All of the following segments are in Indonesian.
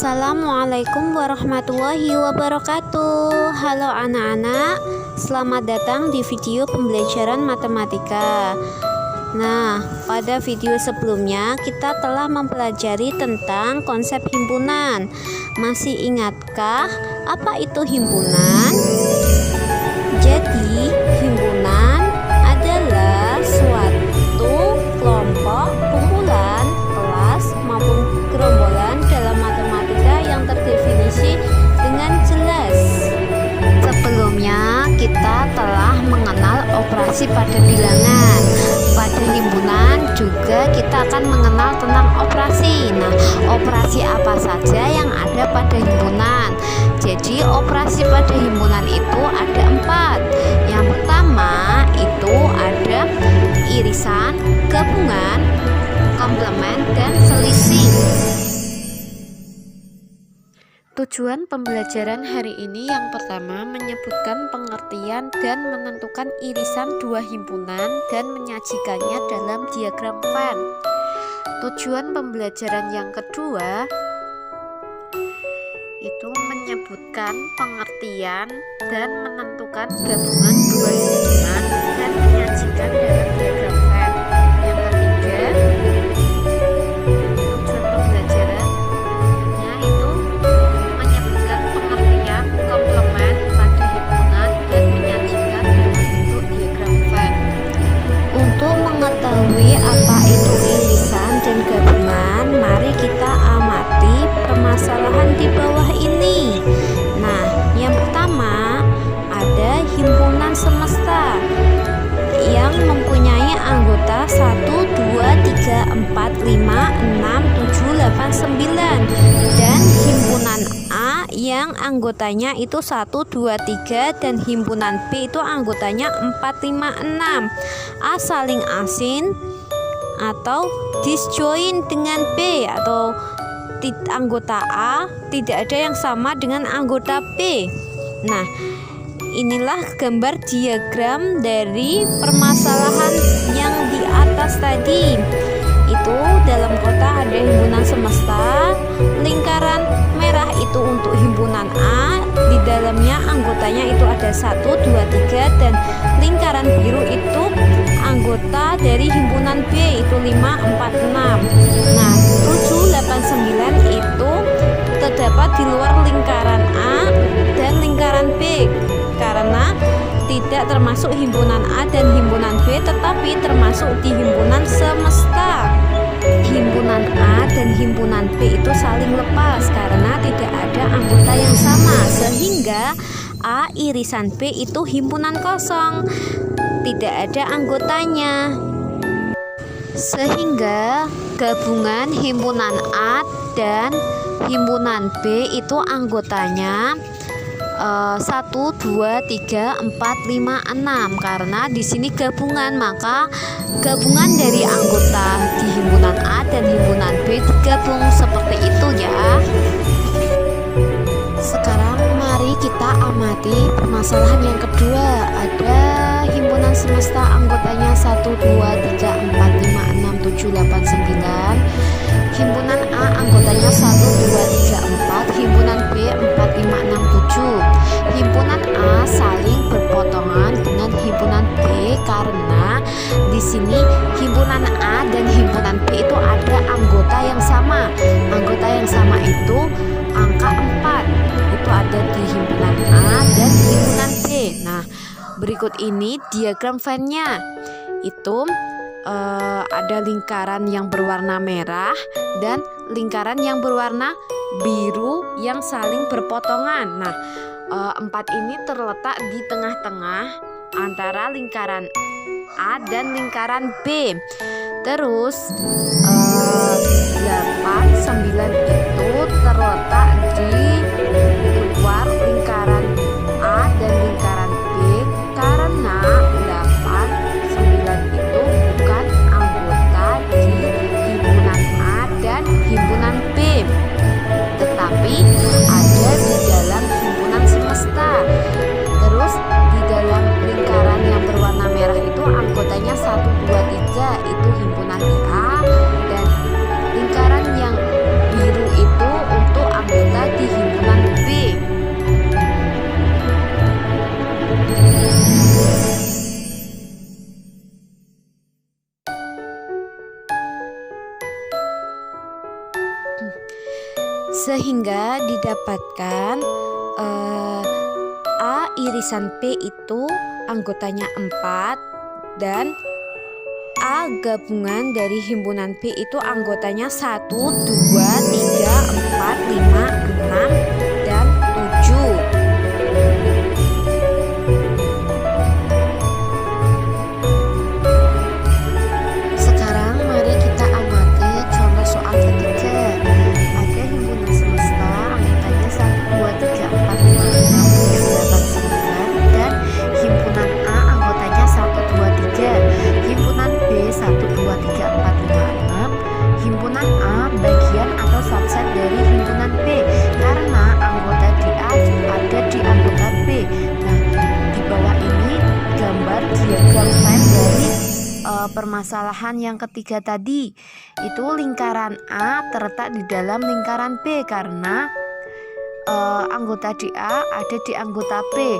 Assalamualaikum warahmatullahi wabarakatuh. Halo anak-anak, selamat datang di video pembelajaran matematika. Nah, pada video sebelumnya kita telah mempelajari tentang konsep himpunan. Masih ingatkah apa itu himpunan? Jadi, himpunan adalah suatu kelompok, kumpulan, kelas maupun gerombolan dalam matematika yang terdefinisi dengan jelas. Sebelumnya kita telah mengenal operasi pada bilangan. Pada himpunan juga kita akan mengenal tentang operasi. Nah, operasi apa saja yang ada pada himpunan? Jadi operasi pada himpunan itu ada 4. Yang pertama itu ada irisan, gabungan, komplement, dan selisih. Tujuan pembelajaran hari ini yang pertama menyebutkan pengertian dan menentukan irisan dua himpunan dan menyajikannya dalam diagram Venn. Tujuan pembelajaran yang kedua itu menyebutkan pengertian dan menentukan gabungan dua himpunan dan menyajikan dalam diagram Venn. Yang ketiga, tujuan pembelajarannya itu menyebutkan pengertian komplement pada himpunan dan menyajikan dalam bentuk diagram Venn. Untuk mengetahui apa itu irisan dan gabungan, mari kita amati permasalahan di bawah ini. Nah, yang pertama ada himpunan semesta yang mempunyai anggota 1, 2, 3, 4, 5, 6, 7, 8, 9 dan himpunan A yang anggotanya itu 1, 2, 3 dan himpunan B itu anggotanya 4, 5, 6. A saling asin atau disjoin dengan B atau anggota A tidak ada yang sama dengan anggota B. Nah, inilah gambar diagram dari permasalahan yang di atas tadi. Itu dalam kotak ada himpunan semesta, lingkaran merah itu untuk himpunan A, di dalamnya anggotanya itu ada 1, 2, 3 dan lingkaran biru itu anggota dari himpunan B itu 5, 4, 6. Nah, 7, 8, 9 itu terdapat di luar lingkaran A dan lingkaran B karena tidak termasuk himpunan A dan himpunan B, tetapi termasuk di himpunan semesta. Himpunan A dan himpunan B itu saling lepas karena tidak ada anggota yang sama, sehingga A irisan B itu himpunan kosong, tidak ada anggotanya. Sehingga gabungan himpunan A dan himpunan B itu anggotanya 1, 2, 3, 4, 5, 6 karena di sini gabungan, maka gabungan dari anggota di himpunan A dan himpunan B digabung seperti itu ya. Sekarang mari kita amati permasalahan yang kedua. Ada himpunan semesta anggotanya 1, 2, 3, 4, 5, 6, 7, 8, 9. Himpunan A anggotanya 1, 2, 3, 4. Himpunan B 4, 5, 6, 7. Himpunan A saling berpotongan dengan himpunan B karena di sini himpunan A dan himpunan B itu ada anggota yang sama. Anggota yang sama itu angka 4. Itu ada di himpunan A dan himpunan B. Nah, berikut ini diagram Venn-nya. Itu ada lingkaran yang berwarna merah dan lingkaran yang berwarna biru yang saling berpotongan. Nah, 4 ini terletak di tengah-tengah antara lingkaran A dan lingkaran B. Terus 8, 9 itu terletak di luar lingkaran A dan lingkaran B karena 8, 9 itu bukan anggota di himpunan A dan himpunan B, tetapi ada di dalam himpunan semesta. Terus di dalam lingkaran yang berwarna merah itu anggotanya 1, 2, 3 itu himpunan A dan lingkaran yang biru itu untuk anggota sehingga didapatkan A irisan P itu anggotanya 4 dan A gabungan dari himpunan B itu anggotanya 1, 2, 3, 4, 5, 6, dan 7. Sekarang mari kita amati contoh soal ketiga. Ada himpunan semesta anggotanya 1, 2, 3, 4, 5, 6, 7, 8, 9 dan himpunan A anggotanya 1, 2, 3. Himpunan B 1, 2, 3, 4, 5, 6. Himpunan A bagian atau subset dari himpunan B karena anggota di A ada di anggota B. Nah, di bawah ini gambar diagram Venn dari permasalahan yang ketiga tadi. Itu lingkaran A terletak di dalam lingkaran B karena anggota di A ada di anggota B.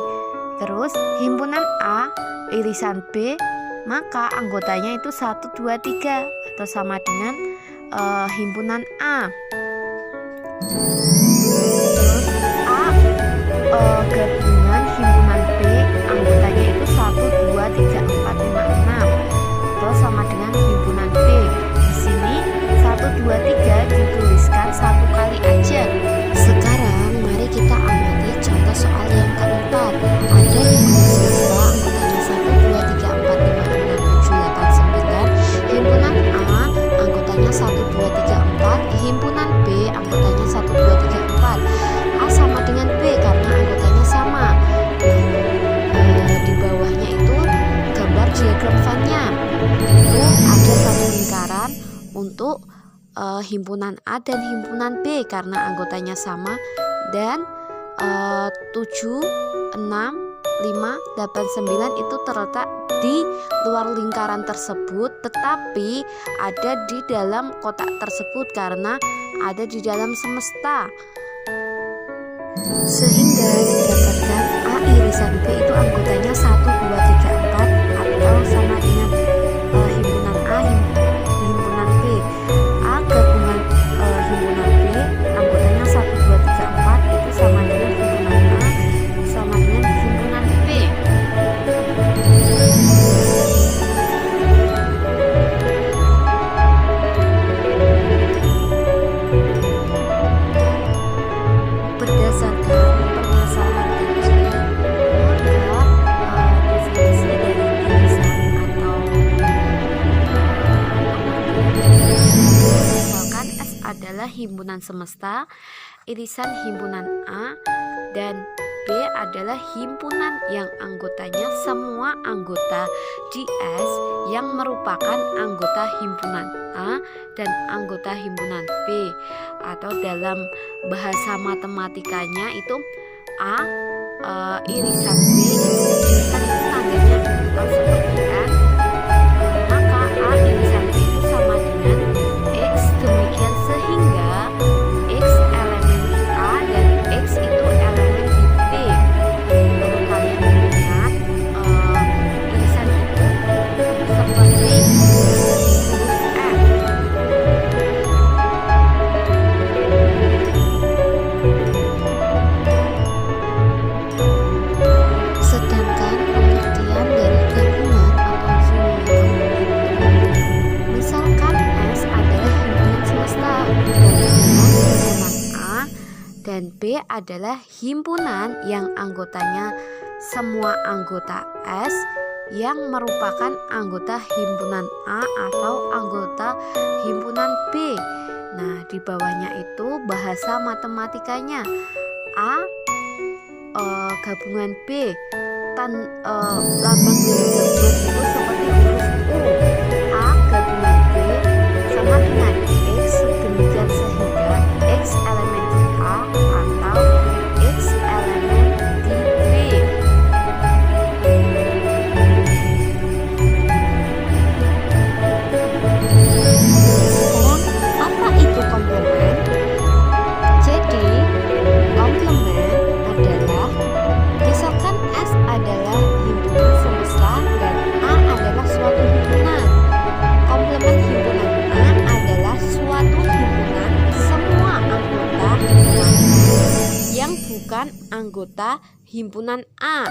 Terus himpunan A irisan B, maka anggotanya itu 1, 2, 3 atau sama dengan himpunan A. Terus A gabungan himpunan B anggotanya itu 1, 2, 3, 4, 5, 6 atau sama dengan himpunan B. Di sini 1, 2, 3 dituliskan satu kali aja. Sekarang mari kita amati contoh soal yang keempat. Ada himpunan semesta anggotanya 1, 2, 3, 4, 5, 6, 7, 8, 9. Himpunan A anggotanya 1, 2, 3, 4. Himpunan B anggotanya 1, 2, 3, 4. A sama dengan B karena anggotanya sama. Di bawahnya itu gambar diagram Venn-nya. Itu ada satu lingkaran untuk himpunan A dan himpunan B karena anggotanya sama dan 7, 6, 5, 8, 9 itu terletak di luar lingkaran tersebut tetapi ada di dalam kotak tersebut karena ada di dalam semesta. Sehingga didapatkan A irisan B itu anggotanya 1, 2, 3, 4 atau sama dengan himpunan A himpunan B. A gabungan himpunan B anggotanya 1, 2, 3, 4 itu sama dengan himpunan A sama dengan himpunan B. Berdasarkan permasalahan tadi, maka definisi dari irisan atau misalkan S adalah himpunan semesta, irisan himpunan A dan B adalah himpunan yang anggotanya semua anggota di S yang merupakan anggota himpunan A dan anggota himpunan B, atau dalam bahasa matematikanya itu A irisan B itu irisan itu tandanya seperti N, maka A irisan B itu sama dengan X, demikian sehingga X elemen di A dan X itu elemen di B. Kalau kalian ingat irisan itu seperti sedangkan pengertian dari gabungan atau susunan itu misalkan S adalah himpunan semesta gabungan himpunan A dan B adalah himpunan yang anggotanya semua anggota S yang merupakan anggota himpunan A atau anggota himpunan B. Nah, di bawahnya itu bahasa matematikanya A gabungan B lambang dari gabungan itu seperti huruf U. A gabungan B sama dengan X, demikian sehingga X elemen di A atau X elemen di B. Sekarang apa itu komplement? Jadi komplement adalah misalkan S adalah himpunan semesta dan A anggota himpunan A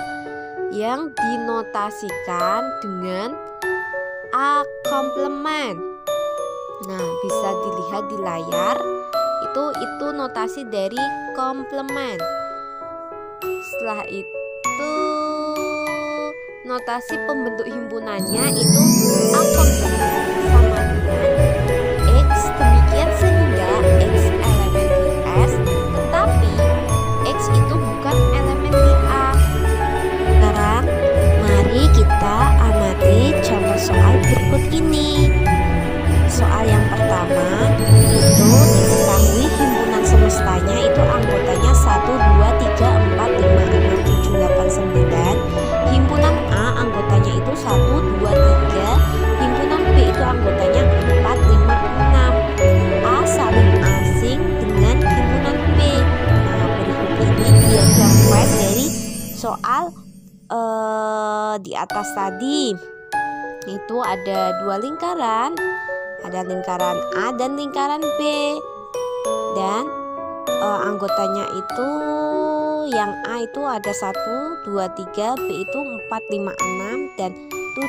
yang dinotasikan dengan A komplement. Nah, bisa dilihat di layar. Itu notasi dari komplement. Setelah itu notasi pembentuk himpunannya itu A komplement sama dengan X, demikian sehingga X elemen di S, tetapi X itu bukan elemen di A. Sekarang mari kita amati contoh soal berikut ini. Soal yang pertama itu diketahui himpunan semestanya itu anggotanya 1, 2, 3, 4, 5, 6, 7, 8, 9. Himpunan A anggotanya itu 1, 2, 3. Himpunan B itu anggotanya 4, 5, 6. A saling asing dengan himpunan B. Nah, berikut ini diagram Venn dari soal di atas tadi. Itu ada dua lingkaran. Ada lingkaran A dan lingkaran B, dan anggotanya itu yang A itu ada 1, 2, 3, B itu 4, 5, 6, dan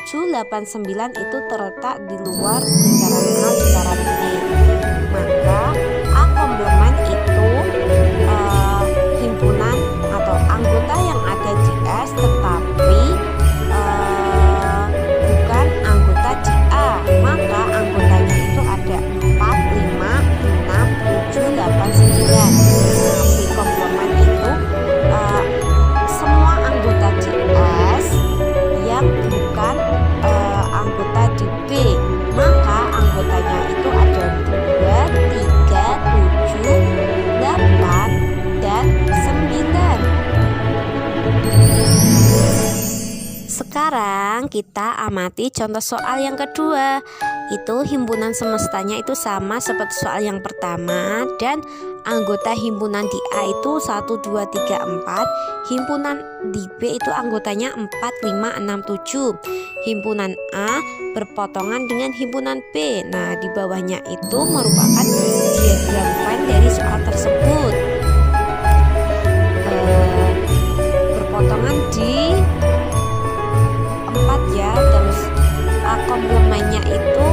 7, 8, 9 itu terletak di luar lingkaran A, lingkaran B. Maka A komplement itu himpunan atau anggota yang ada di S tetapi bukan anggota di A. Maka anggotanya itu ada 4, 5, 6, 7, 8, 9. Nah, B komplement itu semua anggota di S yang bukan anggota di B. Maka anggotanya itu ada 2, 3, 7, 8, dan 9. Sekarang kita amati contoh soal yang kedua. Itu himpunan semestanya itu sama seperti soal yang pertama, dan anggota himpunan di A itu 1, 2, 3, 4. Himpunan di B itu anggotanya 4, 5, 6, 7. Himpunan A berpotongan dengan himpunan B. Nah, di bawahnya itu merupakan diagram Venn dari soal tersebut. Berpotongan di 4 ya. Terus A komplementnya itu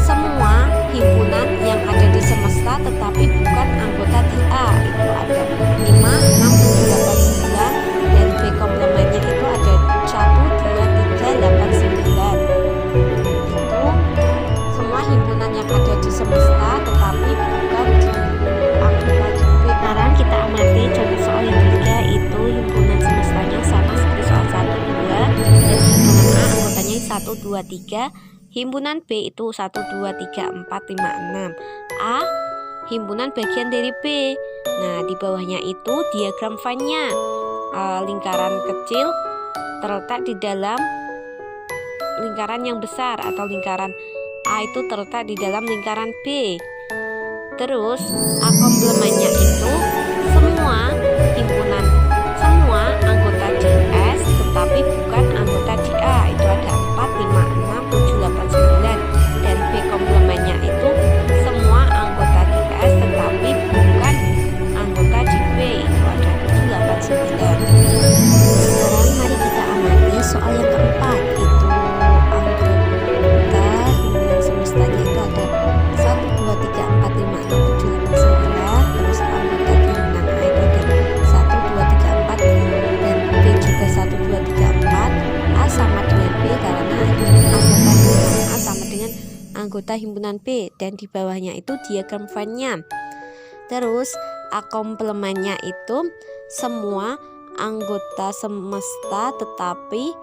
semua himpunan yang ada di semesta tetapi bukan anggota di A. Itu ada 5, 6, 7, 8, 9. Dan B komplementnya itu ada 1, 2, 3, 8, 9. Itu semua himpunan yang ada di semesta tetapi bukan di anggota di B. Sekarang kita amati contoh soal yang ketiga. Itu himpunan semestanya sama seperti soal 1, 2. Dan himpunan A anggotanya 1, 2, 3. Himpunan B itu 1, 2, 3, 4, 5, 6. A himpunan bagian dari B. Nah, di bawahnya itu diagram Venn-nya. Lingkaran kecil terletak di dalam lingkaran yang besar, atau lingkaran A itu terletak di dalam lingkaran B. Terus A komplementnya itu semua himpunan, semua anggota di S tetapi bukan anggota di A. Itu ada 4, 5, 6, 7, 8, 9. Dan B komplementnya itu semua anggota di S tetapi bukan anggota di B. Itu ada 7, 8, 9. Sekarang mari kita amati soal yang keempat. Itu anggota himpunan semestanya itu ada 1, 2, 3, 4, 5, 6, 7, 8, 9. Terus anggota himpunan A itu ada 1, 2, 3, 4. Dan B juga 1, 2, 3, 4. A sama dengan B karena anggota himpunan A sama dengan anggota himpunan B. Dan di bawahnya itu diagram Venn-nya. Terus A komplementnya itu semua anggota semesta tetapi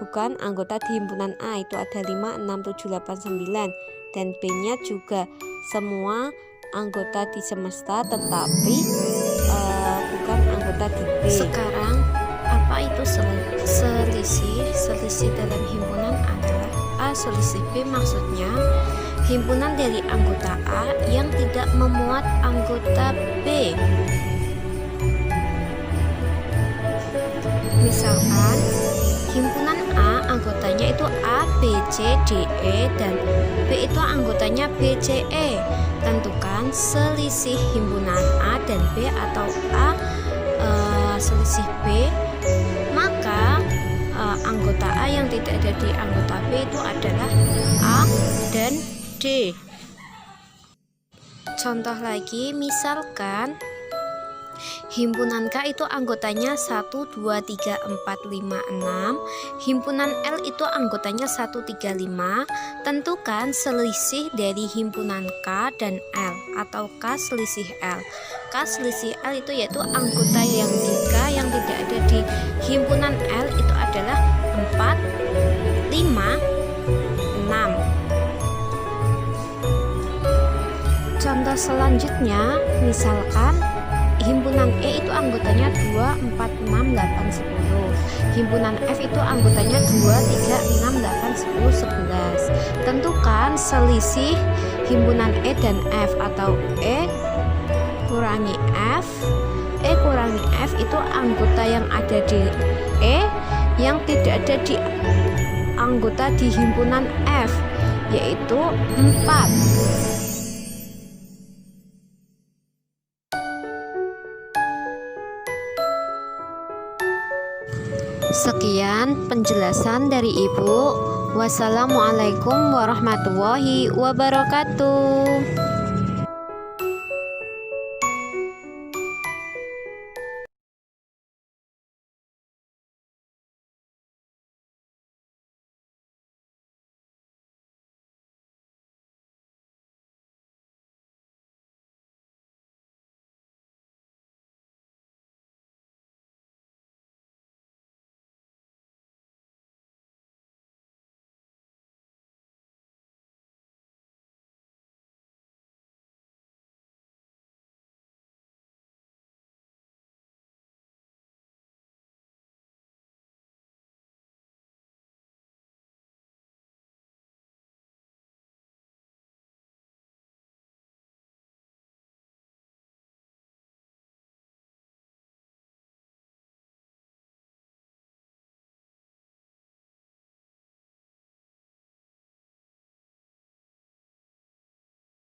bukan anggota di himpunan A. Itu ada 5, 6, 7, 8, 9. Dan B-nya juga semua anggota di semesta tetapi bukan anggota di B. Sekarang apa itu selisih? Selisih dalam himpunan adalah A selisih B, maksudnya himpunan dari anggota A yang tidak memuat anggota B. Misalkan himpunan A anggotanya itu A, B, C, D, E, dan B itu anggotanya B, C, E. Tentukan selisih himpunan A dan B atau A selisih B. Maka anggota A yang tidak ada di anggota B itu adalah A dan D. Contoh lagi, misalkan himpunan K itu anggotanya 1, 2, 3, 4, 5, 6. Himpunan L itu anggotanya 1, 3, 5. Tentukan selisih dari himpunan K dan L atau K selisih L. K selisih L itu yaitu anggota yang di K yang tidak ada di himpunan L itu adalah 4, 5, 6. Contoh selanjutnya, misalkan himpunan E itu anggotanya 2, 4, 6, 8, 10. Himpunan F itu anggotanya 2, 3, 6, 8, 10, 11. Tentukan selisih himpunan E dan F atau E kurangi F. E kurangi F itu anggota yang ada di E yang tidak ada di anggota di himpunan F, yaitu 4. Sekian penjelasan dari Ibu. Wassalamualaikum warahmatullahi wabarakatuh.